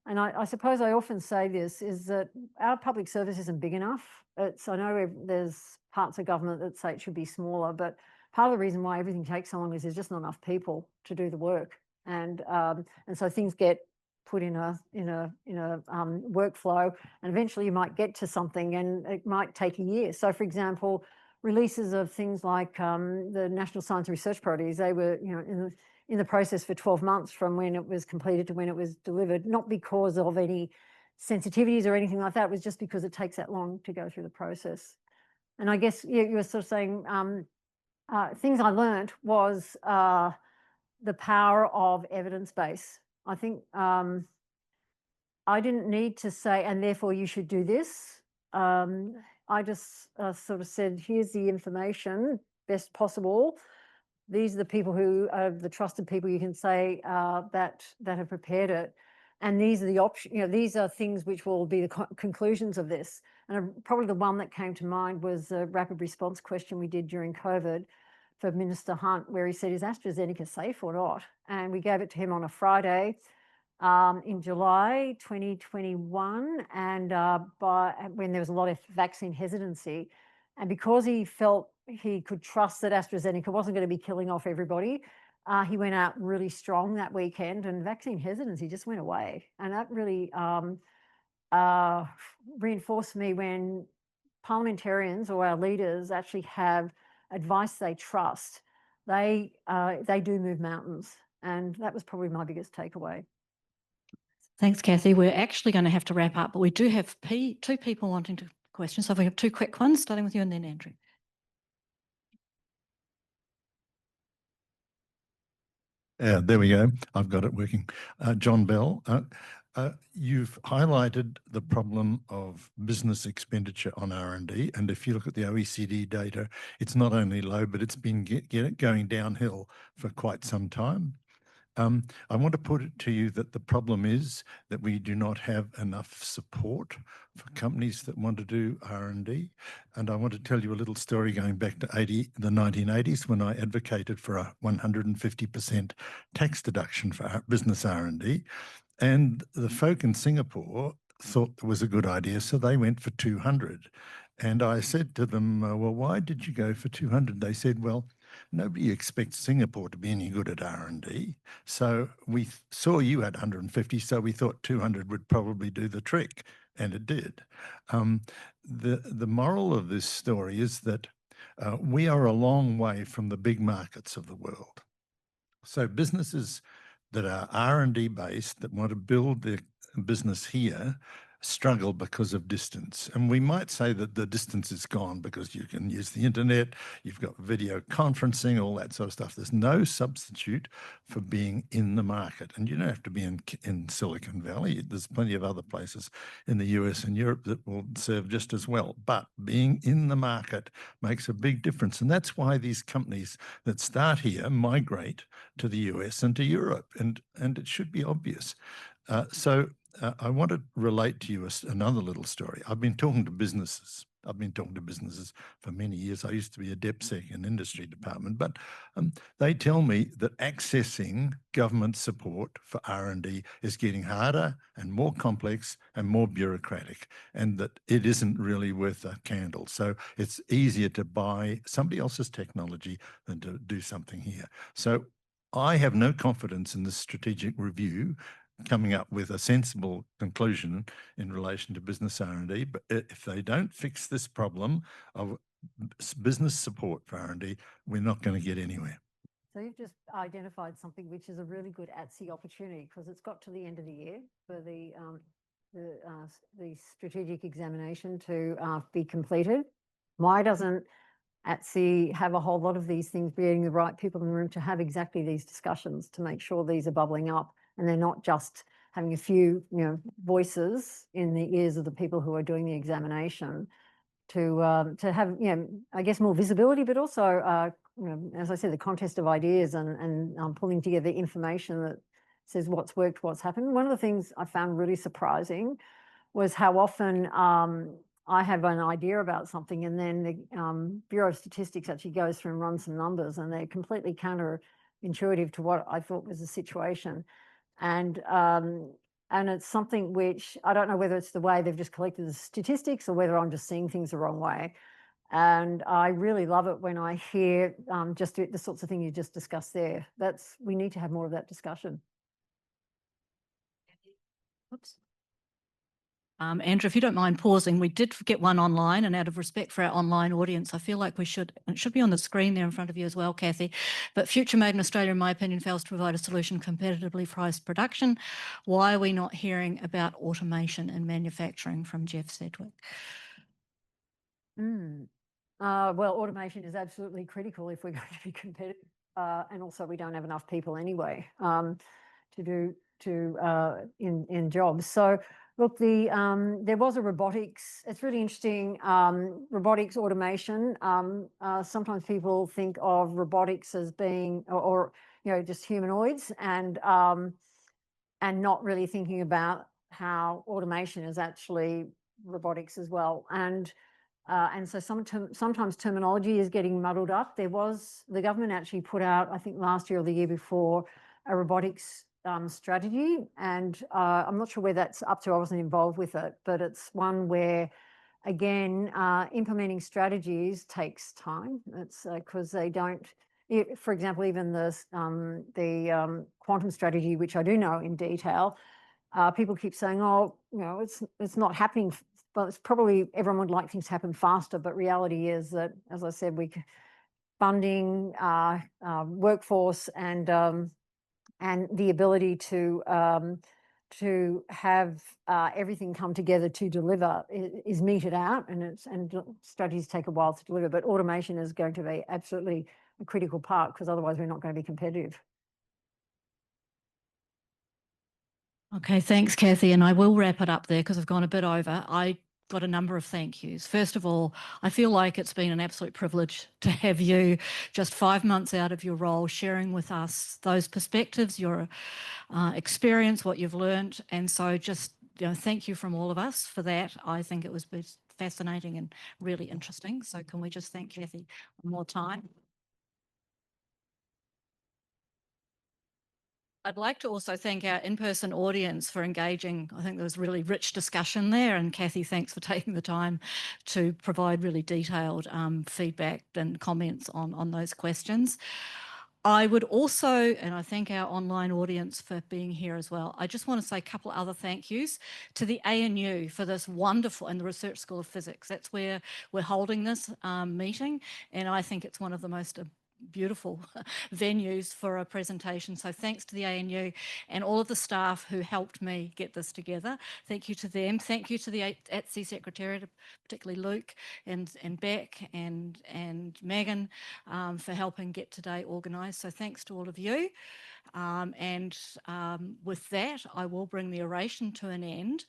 And I suppose I often say this, is that our public service isn't big enough. I know there's parts of government that say it should be smaller, but part of the reason why everything takes so long is there's just not enough people to do the work. And so things get put in a workflow, and eventually you might get to something and it might take a year. So for example, releases of things like the National Science Research Priorities, they were in the process for 12 months from when it was completed to when it was delivered, not because of any sensitivities or anything like that. It was just because it takes that long to go through the process. And I guess you were sort of saying things I learned was the power of evidence base. I think I didn't need to say, and therefore you should do this. I just sort of said, here's the information, best possible. These are the people who are the trusted people you can say that have prepared it. And these are the options, these are things which will be the conclusions of this. And probably the one that came to mind was a rapid response question we did during COVID for Minister Hunt, where he said, is AstraZeneca safe or not? And we gave it to him on a Friday in July 2021, and when there was a lot of vaccine hesitancy. And because he felt he could trust that AstraZeneca wasn't going to be killing off everybody, he went out really strong that weekend, and vaccine hesitancy just went away. And that really reinforced me when parliamentarians or our leaders actually have advice they trust. They do move mountains, and that was probably my biggest takeaway. Thanks, Cathy. We're actually going to have to wrap up, but we do have two people wanting to question. So if we have two quick ones, starting with you and then Andrew. There we go. I've got it working. John Bell, you've highlighted the problem of business expenditure on R&D. And if you look at the OECD data, it's not only low, but it's been going downhill for quite some time. I want to put it to you that the problem is that we do not have enough support for companies that want to do R&D. And I want to tell you a little story going back to the 1980s when I advocated for a 150% tax deduction for business R&D. And the folk in Singapore thought it was a good idea, so they went for 200. And I said to them, well, why did you go for 200? They said, well, nobody expects Singapore to be any good at R&D. So we saw you had 150, so we thought 200 would probably do the trick, and it did. The moral of this story is that we are a long way from the big markets of the world. So businesses that are R&D based, that want to build their business here, struggle because of distance. And we might say that the distance is gone because you can use the internet, you've got video conferencing, all that sort of stuff. There's no substitute for being in the market. And you don't have to be in Silicon Valley. There's plenty of other places in the US and Europe that will serve just as well. But being in the market makes a big difference. And that's why these companies that start here migrate to the US and to Europe. And it should be obvious. I want to relate to you another little story. I've been talking to businesses I've been talking to businesses for many years. I used to be a DepSec in industry department, but they tell me that accessing government support for R&D is getting harder and more complex and more bureaucratic, and that it isn't really worth a candle. So it's easier to buy somebody else's technology than to do something here. So I have no confidence in the strategic review coming up with a sensible conclusion in relation to business R&D. But if they don't fix this problem of business support for R&D, we're not going to get anywhere. So you've just identified something which is a really good ATSE opportunity, because it's got to the end of the year for the strategic examination to be completed. Why doesn't ATSE have a whole lot of these things, getting the right people in the room to have exactly these discussions, to make sure these are bubbling up and they're not just having a few, voices in the ears of the people who are doing the examination, to have, I guess, more visibility, but also, as I said, the contest of ideas and pulling together information that says what's worked, what's happened. One of the things I found really surprising was how often I have an idea about something, and then the Bureau of Statistics actually goes through and runs some numbers, and they're completely counterintuitive to what I thought was the situation. And it's something which I don't know whether it's the way they've just collected the statistics or whether I'm just seeing things the wrong way. And I really love it when I hear just the sorts of things you just discussed there. We need to have more of that discussion. Oops. Andrew, if you don't mind pausing, we did get one online, and out of respect for our online audience, I feel like it should be on the screen there in front of you as well, Cathy. But Future Made in Australia, in my opinion, fails to provide a solution competitively priced production. Why are we not hearing about automation in manufacturing, from Jeff Sedgwick? Well, automation is absolutely critical if we're going to be competitive. And also we don't have enough people anyway to do in jobs. So look, there was a robotics. It's really interesting. Robotics automation. Sometimes people think of robotics as being, or just humanoids, and not really thinking about how automation is actually robotics as well. And so sometimes terminology is getting muddled up. The government actually put out, I think last year or the year before, a robotics strategy, and I'm not sure where that's up to. I wasn't involved with it, but it's one where, again, implementing strategies takes time. It's because they don't. For example, even the quantum strategy, which I do know in detail, people keep saying, "Oh, it's not happening." But it's probably everyone would like things to happen faster. But reality is that, as I said, funding, workforce, and the ability to have everything come together to deliver is meted out, and strategies take a while to deliver. But automation is going to be absolutely a critical part, because otherwise we're not going to be competitive. Okay, thanks, Cathy. And I will wrap it up there because I've gone a bit over. I got a number of thank yous. First of all, I feel like it's been an absolute privilege to have you, just 5 months out of your role, sharing with us those perspectives, your experience, what you've learned. And so just, thank you from all of us for that. I think it was fascinating and really interesting. So can we just thank Cathy one more time? I'd like to also thank our in-person audience for engaging. I think there was really rich discussion there, and Cathy, thanks for taking the time to provide really detailed feedback and comments on those questions. I would also, and I thank our online audience for being here as well. I just want to say a couple of other thank yous to the ANU for this wonderful, and the Research School of Physics. That's where we're holding this meeting, and I think it's one of the most beautiful venues for a presentation. So thanks to the ANU and all of the staff who helped me get this together. Thank you to them. Thank you to the ATSE Secretariat, particularly Luke and Beck and Megan for helping get today organised. So thanks to all of you. With that, I will bring the oration to an end.